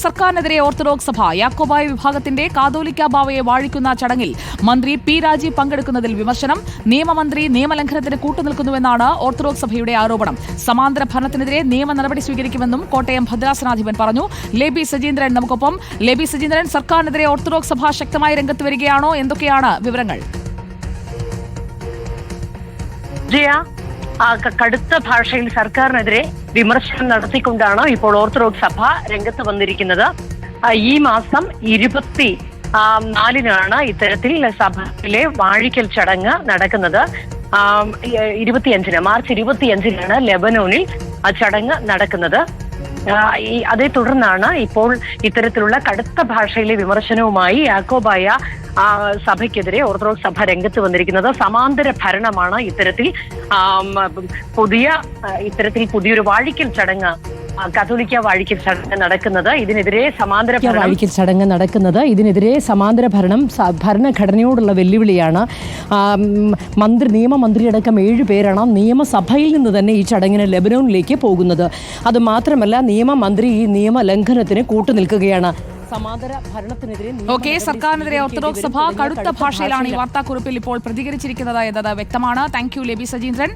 സർക്കാരിനെതിരെ ഓർത്തഡോക്സ് സഭ യാക്കോബായ വിഭാഗത്തിന്റെ കാതോലിക്ക ബാവയെ വാഴിക്കുന്ന ചടങ്ങിൽ മന്ത്രി പി രാജീവ് പങ്കെടുക്കുന്നതിൽ വിമർശനം. നിയമമന്ത്രി നിയമലംഘനത്തിന് കൂട്ടുനിൽക്കുന്നുവെന്നാണ് ഓർത്തഡോക്സ് സഭയുടെ ആരോപണം. സമാന്തര ഭരണത്തിനെതിരെ നിയമ നടപടി സ്വീകരിക്കുമെന്നും കോട്ടയം ഭദ്രാസനാധിപൻ പറഞ്ഞു. ലേബി സജീന്ദ്രൻ നമുക്കൊപ്പം. ലേബി സജീന്ദ്രൻ, സർക്കാരിനെതിരെ ഓർത്തഡോക്സ് സഭ ശക്തമായി രംഗത്ത് വരികയാണോ? എന്തൊക്കെയാണ് വിവരങ്ങൾ? കടുത്ത ഭാഷയിൽ സർക്കാരിനെതിരെ വിമർശനം നടത്തിക്കൊണ്ടാണ് ഇപ്പോൾ ഓർത്തഡോക്സ് സഭ രംഗത്ത് വന്നിരിക്കുന്നത്. ഈ മാസം 24-നാണ് ഇത്തരത്തിൽ സഭയിലെ വാഴിക്കൽ ചടങ്ങ് നടക്കുന്നത്. 25-ന് മാർച്ച് 25-നാണ് ലെബനോനിൽ ആ ചടങ്ങ് നടക്കുന്നത്. അതേ തുടർന്നാണ് ഇപ്പോൾ ഇത്തരത്തിലുള്ള കടുത്ത ഭാഷയിലെ വിമർശനവുമായി യാക്കോബായ സഭയ്ക്കെതിരെ ഓർത്തഡോക്സ് സഭ രംഗത്ത് വന്നിരിക്കുന്നത്. സമാന്തര ഭരണമാണ് ഇത്തരത്തിൽ പുതിയൊരു വാഴിക്കൽ ചടങ്ങ്, കത്തോലിക്ക വാഴിക്കൽ ചടങ്ങ് നടക്കുന്നത്. ഇതിനെതിരെ സമാന്തര ഭരണം ഭരണഘടനയോടുള്ള വെല്ലുവിളിയാണ്. നിയമമന്ത്രിയടക്കം 7 പേരാണ് നിയമസഭയിൽ നിന്ന് തന്നെ ഈ ചടങ്ങിന് ലെബനോനിലേക്ക് പോകുന്നത്. അത് മാത്രമല്ല, നിയമമന്ത്രി ഈ നിയമലംഘനത്തിന് കൂട്ടുനിൽക്കുകയാണ്. സമാന്തര ഭരണത്തിനെതിരെ സർക്കാരിനെതിരെ ഓർത്തഡോക്സ് സഭ കടുത്ത ഭാഷയിലാണ് ഈ വാർത്താക്കുറിപ്പിൽ ഇപ്പോൾ പ്രതികരിച്ചിരിക്കുന്നത് എന്നത് വ്യക്തമാണ്. Thank you, ലേബി Sajeendran.